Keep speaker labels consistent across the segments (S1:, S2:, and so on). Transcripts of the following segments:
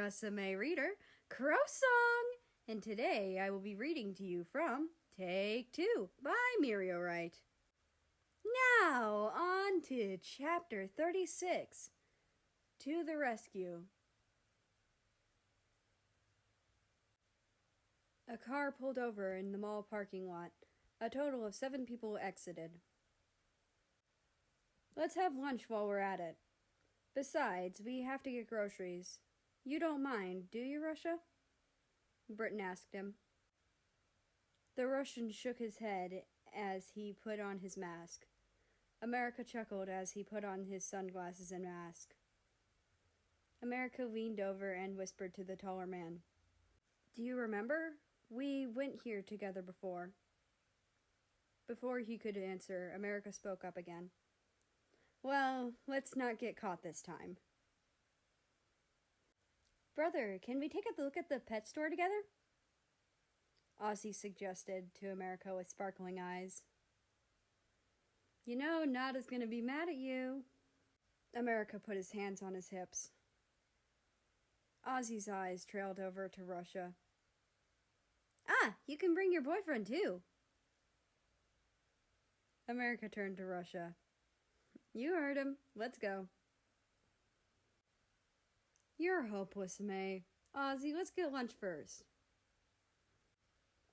S1: Rusame reader, Crow Song, and today I will be reading to you from Take 2 by Miriorite. Now, on to Chapter 36, To the Rescue. A car pulled over in the mall parking lot. A total of 7 people exited. Let's have lunch while we're at it. Besides, we have to get groceries. You don't mind, do you, Russia? Britain asked him. The Russian shook his head as he put on his mask. America chuckled as he put on his sunglasses and mask. America leaned over and whispered to the taller man. Do you remember? We went here together before. Before he could answer, America spoke up again. Well, let's not get caught this time. Brother, can we take a look at the pet store together? Ozzy suggested to America with sparkling eyes. You know, Nada's gonna be mad at you. America put his hands on his hips. Ozzy's eyes trailed over to Russia. Ah, you can bring your boyfriend too. America turned to Russia. You heard him. Let's go. You're hopeless, May. Ozzy, let's get lunch first.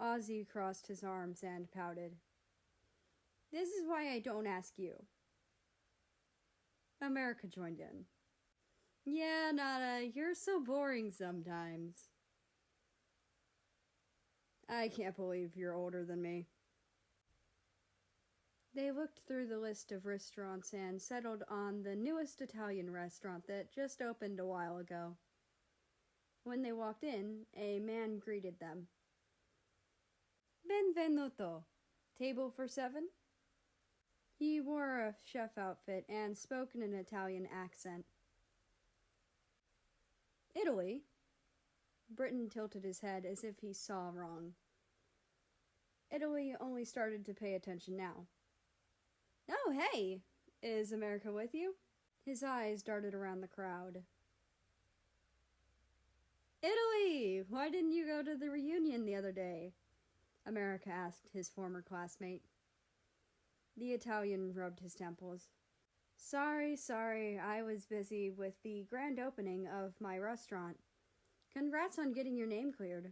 S1: Ozzy crossed his arms and pouted. This is why I don't ask you. America joined in. Yeah, Nada, you're so boring sometimes. I can't believe you're older than me. They looked through the list of restaurants and settled on the newest Italian restaurant that just opened a while ago. When they walked in, a man greeted them. Benvenuto. Table for 7? He wore a chef outfit and spoke in an Italian accent. Italy? Britain tilted his head as if he saw wrong. Italy only started to pay attention now. Oh, hey! Is America with you? His eyes darted around the crowd. Italy! Why didn't you go to the reunion the other day? America asked his former classmate. The Italian rubbed his temples. Sorry, I was busy with the grand opening of my restaurant. Congrats on getting your name cleared.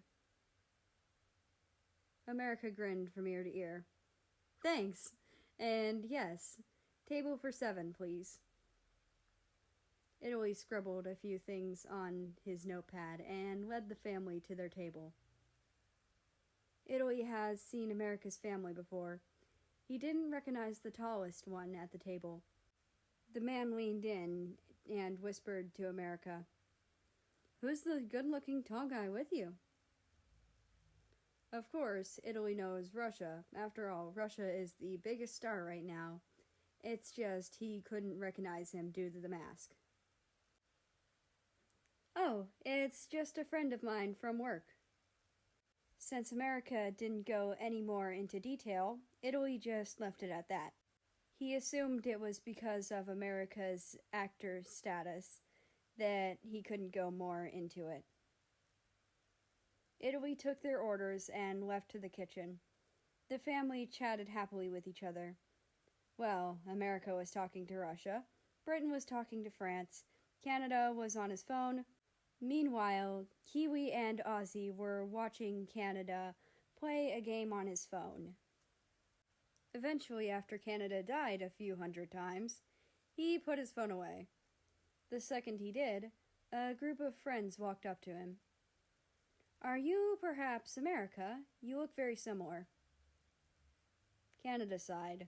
S1: America grinned from ear to ear. Thanks. And yes, table for 7, please. Italy scribbled a few things on his notepad and led the family to their table. Italy has seen America's family before. He didn't recognize the tallest one at the table. The man leaned in and whispered to America, Who's the good-looking tall guy with you? Of course, Italy knows Russia. After all, Russia is the biggest star right now. It's just he couldn't recognize him due to the mask. Oh, it's just a friend of mine from work. Since America didn't go any more into detail, Italy just left it at that. He assumed it was because of America's actor status that he couldn't go more into it. Italy took their orders and left to the kitchen. The family chatted happily with each other. Well, America was talking to Russia, Britain was talking to France, Canada was on his phone. Meanwhile, Kiwi and Ozzy were watching Canada play a game on his phone. Eventually, after Canada died a few hundred times, he put his phone away. The second he did, a group of friends walked up to him. Are you perhaps America? You look very similar. Canada sighed.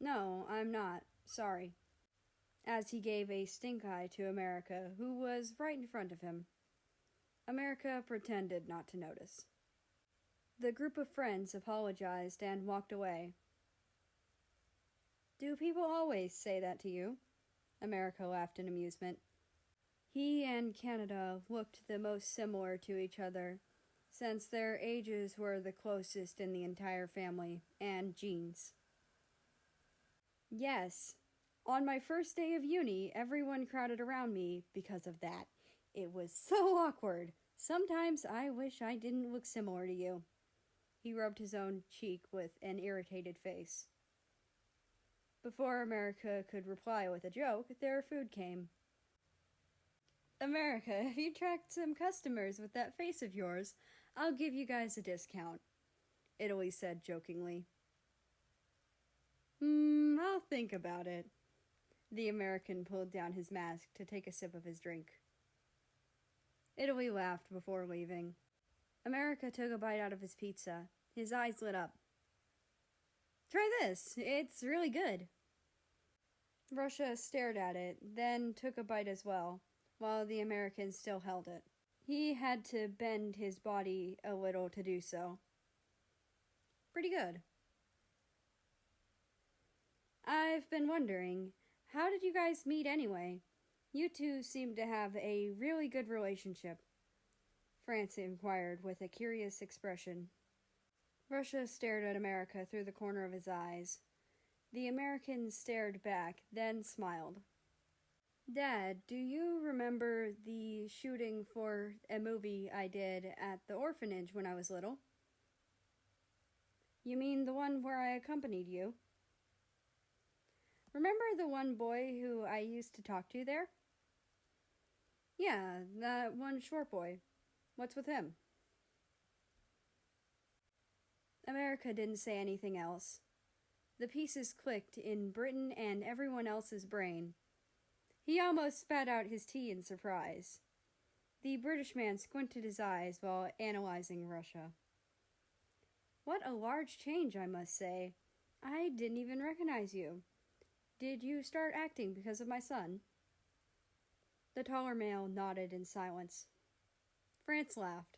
S1: No, I'm not. Sorry. As he gave a stink eye to America, who was right in front of him. America pretended not to notice. The group of friends apologized and walked away. Do people always say that to you? America laughed in amusement. He and Canada looked the most similar to each other, since their ages were the closest in the entire family, and genes. Yes. On my first day of uni, everyone crowded around me because of that. It was so awkward. Sometimes I wish I didn't look similar to you. He rubbed his own cheek with an irritated face. Before America could reply with a joke, their food came. America, if you attract some customers with that face of yours, I'll give you guys a discount, Italy said jokingly. I'll think about it. The American pulled down his mask to take a sip of his drink. Italy laughed before leaving. America took a bite out of his pizza. His eyes lit up. Try this. It's really good. Russia stared at it, then took a bite as well, while the American still held it. He had to bend his body a little to do so. Pretty good. I've been wondering, how did you guys meet anyway? You two seem to have a really good relationship, France inquired with a curious expression. Russia stared at America through the corner of his eyes. The American stared back, then smiled. Dad, do you remember the shooting for a movie I did at the orphanage when I was little? You mean the one where I accompanied you? Remember the one boy who I used to talk to there? Yeah, that one short boy. What's with him? America didn't say anything else. The pieces clicked in Britain and everyone else's brain. He almost spat out his tea in surprise. The British man squinted his eyes while analyzing Russia. What a large change, I must say. I didn't even recognize you. Did you start acting because of my son? The taller male nodded in silence. France laughed.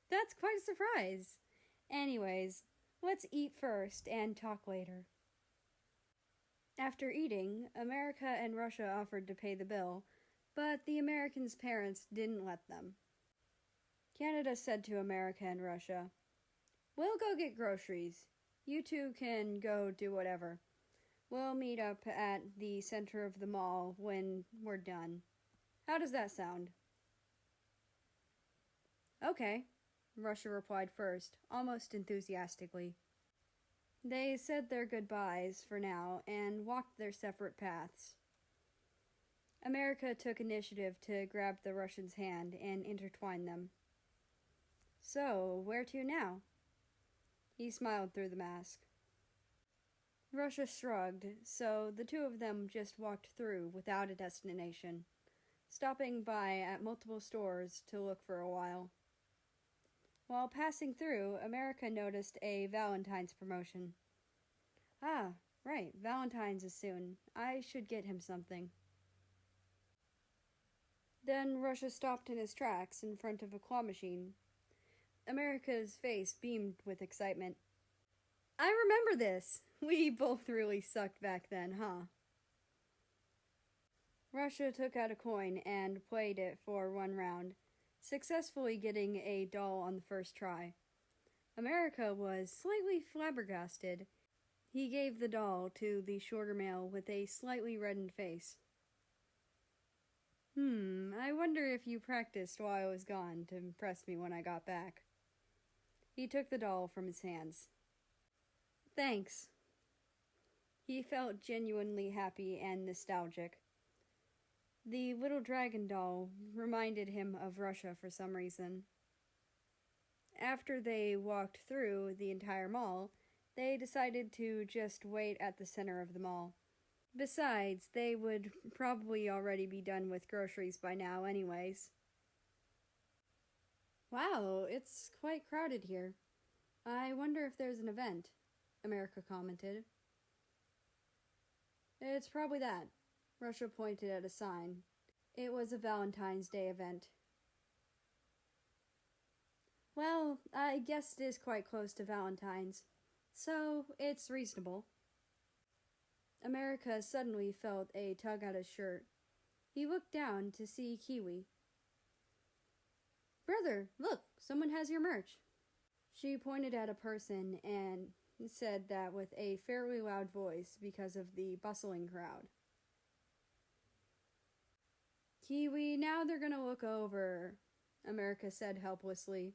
S1: That's quite a surprise. Anyways, let's eat first and talk later. After eating, America and Russia offered to pay the bill, but the Americans' parents didn't let them. Canada said to America and Russia, "We'll go get groceries. You two can go do whatever. We'll meet up at the center of the mall when we're done. How does that sound?" Okay, Russia replied first, almost enthusiastically. They said their goodbyes for now and walked their separate paths. America took initiative to grab the Russian's hand and intertwine them. So, where to now? He smiled through the mask. Russia shrugged, so the two of them just walked through without a destination, stopping by at multiple stores to look for a while. While passing through, America noticed a Valentine's promotion. Ah, right, Valentine's is soon. I should get him something. Then Russia stopped in his tracks in front of a claw machine. America's face beamed with excitement. I remember this! We both really sucked back then, huh? Russia took out a coin and played it for one round, successfully getting a doll on the first try. America was slightly flabbergasted. He gave the doll to the shorter male with a slightly reddened face. I wonder if you practiced while I was gone to impress me when I got back. He took the doll from his hands. Thanks. He felt genuinely happy and nostalgic. The little dragon doll reminded him of Russia for some reason. After they walked through the entire mall, they decided to just wait at the center of the mall. Besides, they would probably already be done with groceries by now anyways. Wow, it's quite crowded here. I wonder if there's an event, America commented. It's probably that. Russia pointed at a sign. It was a Valentine's Day event. Well, I guess it is quite close to Valentine's, so it's reasonable. America suddenly felt a tug at his shirt. He looked down to see Kiwi. Brother, look, someone has your merch. She pointed at a person and said that with a fairly loud voice because of the bustling crowd. Kiwi, now they're gonna look over, America said helplessly.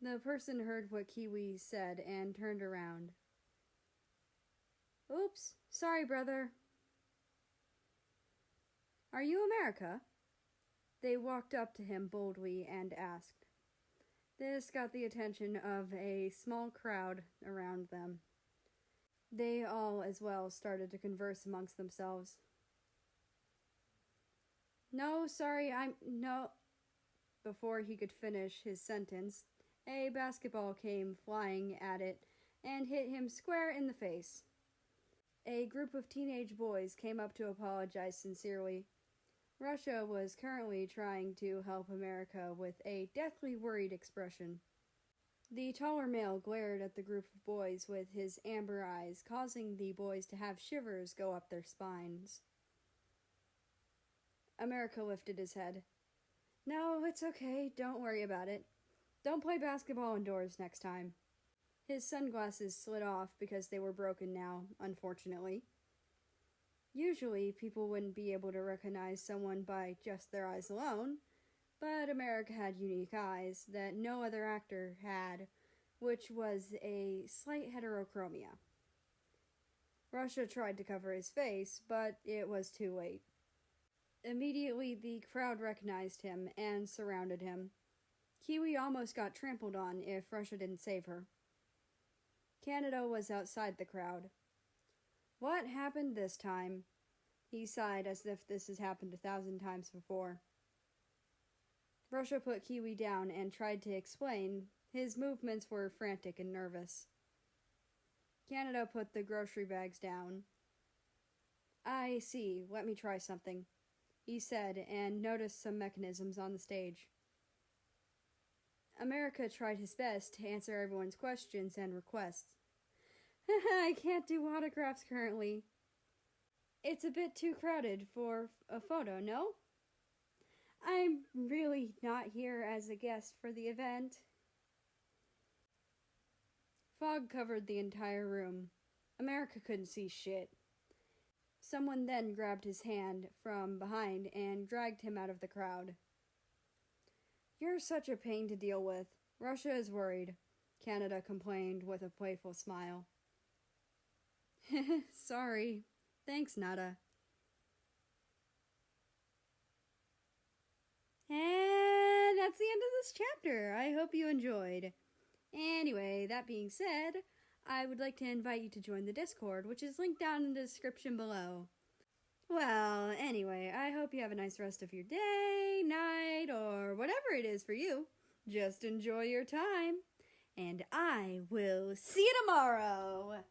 S1: The person heard what Kiwi said and turned around. Oops, sorry, brother. Are you America? They walked up to him boldly and asked. This got the attention of a small crowd around them. They all as well started to converse amongst themselves. No, sorry, no. Before he could finish his sentence, a basketball came flying at it and hit him square in the face. A group of teenage boys came up to apologize sincerely. Russia was currently trying to help America with a deathly worried expression. The taller male glared at the group of boys with his amber eyes, causing the boys to have shivers go up their spines. America lifted his head. No, it's okay. Don't worry about it. Don't play basketball indoors next time. His sunglasses slid off because they were broken now, unfortunately. Usually, people wouldn't be able to recognize someone by just their eyes alone, but America had unique eyes that no other actor had, which was a slight heterochromia. Russia tried to cover his face, but it was too late. Immediately, the crowd recognized him and surrounded him. Kiwi almost got trampled on if Russia didn't save her. Canada was outside the crowd. What happened this time? He sighed as if this has happened 1,000 times before. Russia put Kiwi down and tried to explain. His movements were frantic and nervous. Canada put the grocery bags down. I see. Let me try something, he said, and noticed some mechanisms on the stage. America tried his best to answer everyone's questions and requests. I can't do autographs currently. It's a bit too crowded for a photo, no? I'm really not here as a guest for the event. Fog covered the entire room. America couldn't see shit. Someone then grabbed his hand from behind and dragged him out of the crowd. You're such a pain to deal with. Russia is worried, Canada complained with a playful smile. Sorry. Thanks, Nada. And that's the end of this chapter. I hope you enjoyed. Anyway, that being said, I would like to invite you to join the Discord, which is linked down in the description below. Well, anyway, I hope you have a nice rest of your day, night, or whatever it is for you. Just enjoy your time, and I will see you tomorrow!